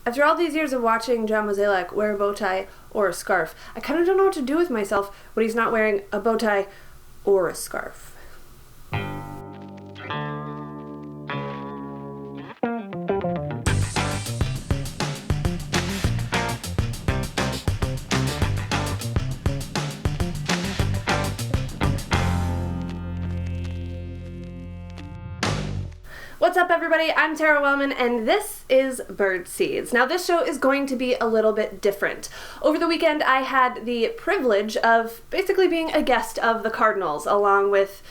After all these years of watching John Mozeliak wear a bow tie or a scarf, I kind of don't know what to do with myself when he's not wearing a bow tie or a scarf. What's up, everybody? I'm Tara Wellman, and this is Bird Seeds. Now, this show is going to be a little bit different. Over the weekend, I had the privilege of basically being a guest of the Cardinals, along with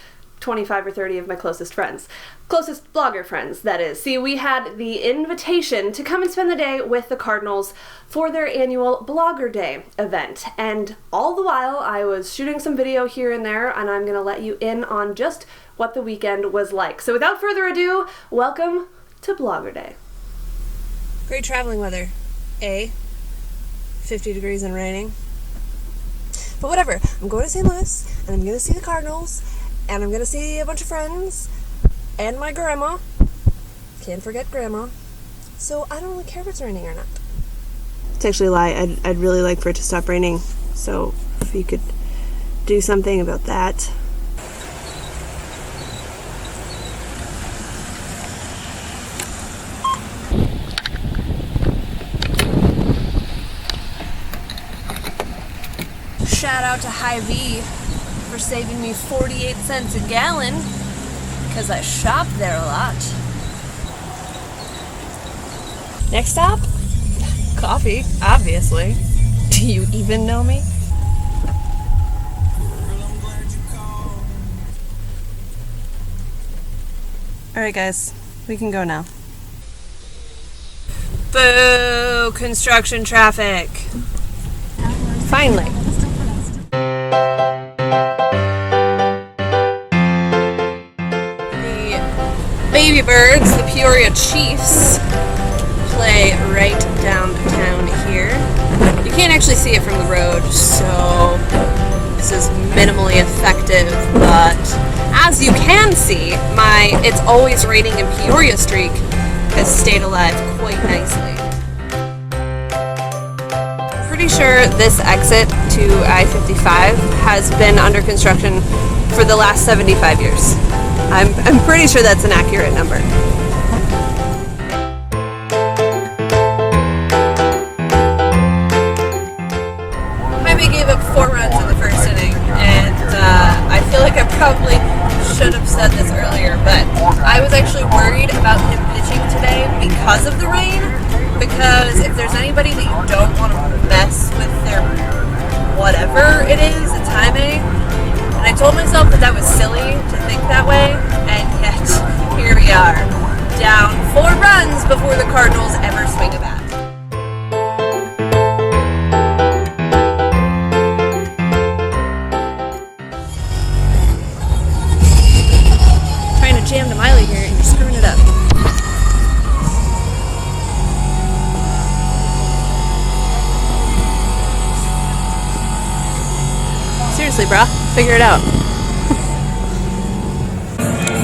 25 or 30 of my closest friends. Closest blogger friends, that is. See, we had the invitation to come and spend the day with the Cardinals for their annual Blogger Day event. And all the while, I was shooting some video here and there, and I'm going to let you in on just what the weekend was like. So without further ado, welcome to Blogger Day. Great traveling weather. 50 degrees and raining. But whatever, I'm going to St. Louis, and I'm going to see the Cardinals, and I'm going to see a bunch of friends, and my grandma. Can't forget grandma. So I don't really care if it's raining or not. It's actually a lie. I'd really like for it to stop raining. So if you could do something about that. Shout out to Hy-Vee for saving me 48 cents a gallon because I shop there a lot. Next stop? Coffee, obviously. Do you even know me? Alright guys, we can go now. Boo! Construction traffic. Finally. Baby Birds, the Peoria Chiefs, play right downtown here. You can't actually see it from the road, so this is minimally effective, but as you can see, my It's Always Raining in Peoria streak has stayed alive quite nicely. I'm pretty sure this exit to I-55 has been under construction for the last 75 years. I'm pretty sure that's an accurate number. Hy-Vee gave up 4 runs in the first inning, and I feel like I probably should have said this earlier, but I was actually worried about him pitching today because of the rain, because if there's anybody that you don't want to mess with their whatever it is, it's Jaime. And I told myself that was silly to think that way, and yet here we are, down 4 runs before the Cardinals ever swing a bat. Trying to jam to Miley here, and you're screwing it up. Seriously, brah. Figure it out.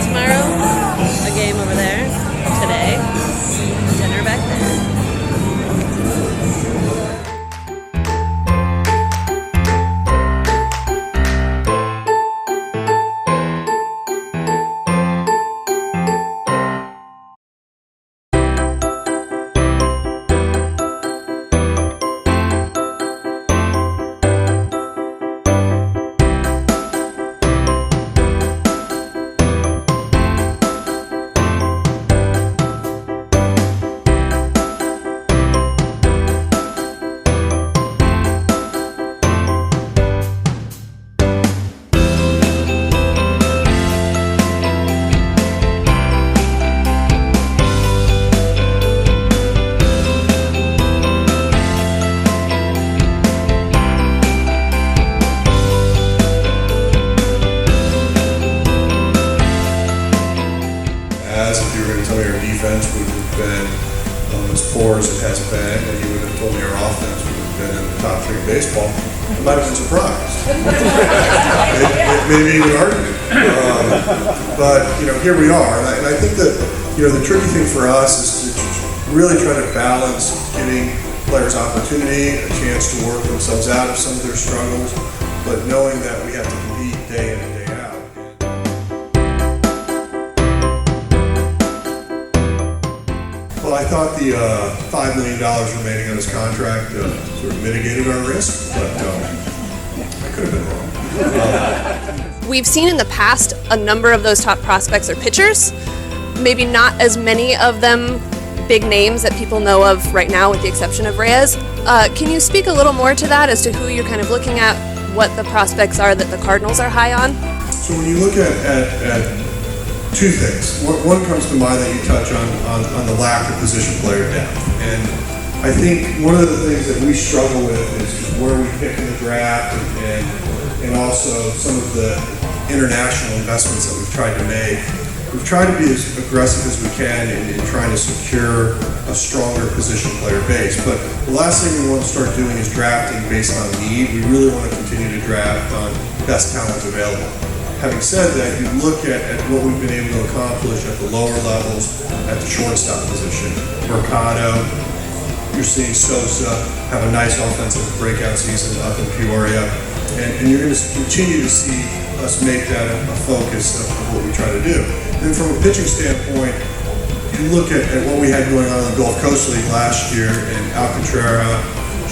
Tomorrow, a game over there. Today, dinner back there. defense would have been as poor as it has been, and you would have told me our offense would have been in the top 3 in baseball, I might have been surprised. Maybe even argued. But here we are, and I think that the tricky thing for us is to really try to balance giving players opportunity, a chance to work themselves out of some of their struggles, but knowing that we have to compete day in and day out. Well, I thought the $5 million remaining on his contract sort of mitigated our risk, but I could have been wrong. We've seen in the past a number of those top prospects are pitchers, maybe not as many of them big names that people know of right now with the exception of Reyes. Can you speak a little more to that as to who you're kind of looking at, what the prospects are that the Cardinals are high on? So when you look at two things, one comes to mind that you touch on the lack of position player depth. And I think one of the things that we struggle with is where we pick in the draft and also some of the international investments that we've tried to make. We've tried to be as aggressive as we can in trying to secure a stronger position player base. But the last thing we want to start doing is drafting based on need. We really want to continue to draft on best talent available. Having said that, you look at what we've been able to accomplish at the lower levels, at the shortstop position. Mercado, you're seeing Sosa have a nice offensive breakout season up in Peoria. And you're going to continue to see us make that a focus of what we try to do. And then from a pitching standpoint, you look at what we had going on in the Gulf Coast League last year, and Alcantara,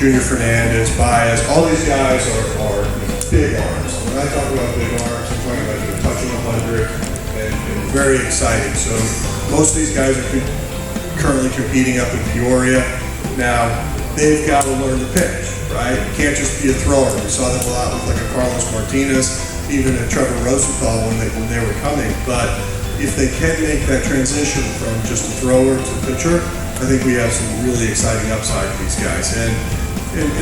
Junior Fernandez, Baez, all these guys are big arms. When I talk about big arms, I'm talking about touching 100 and very exciting. So most of these guys are currently competing up in Peoria. Now, they've got to learn to pitch, right? You can't just be a thrower. We saw them a lot with like a Carlos Martinez, even a Trevor Rosenthal when they were coming. But if they can make that transition from just a thrower to pitcher, I think we have some really exciting upside for these guys. And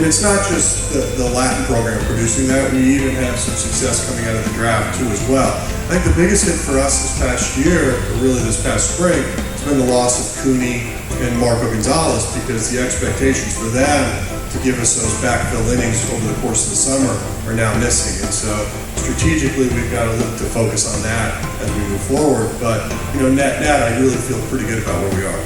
it's not just the Latin program producing that. We even have some success coming out of the draft too as well. I think the biggest hit for us this past year, or really this past spring, has been the loss of Cooney and Marco Gonzalez, because the expectations for them to give us those backfill innings over the course of the summer are now missing. And so strategically, we've got to look to focus on that as we move forward. But net, I really feel pretty good about where we are.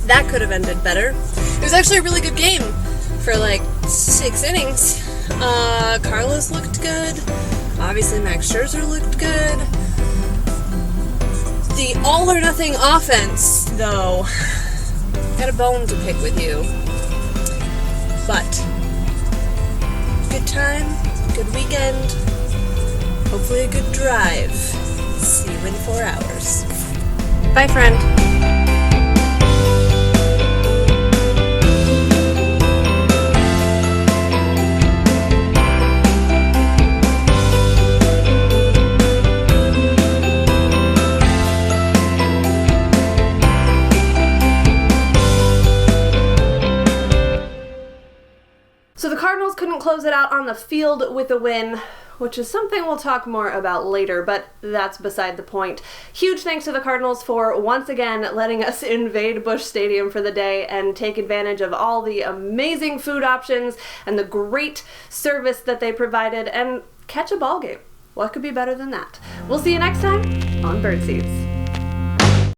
That could have ended better. It was actually a really good game for like 6 innings. Carlos looked good. Obviously Max Scherzer looked good. The all or nothing offense, though, got a bone to pick with you. But good time, good weekend, hopefully a good drive. See you in 4 hours. Bye, friend. So the Cardinals couldn't close it out on the field with a win, which is something we'll talk more about later, but that's beside the point. Huge thanks to the Cardinals for once again letting us invade Busch Stadium for the day and take advantage of all the amazing food options and the great service that they provided and catch a ball game. What could be better than that? We'll see you next time on Birdseeds.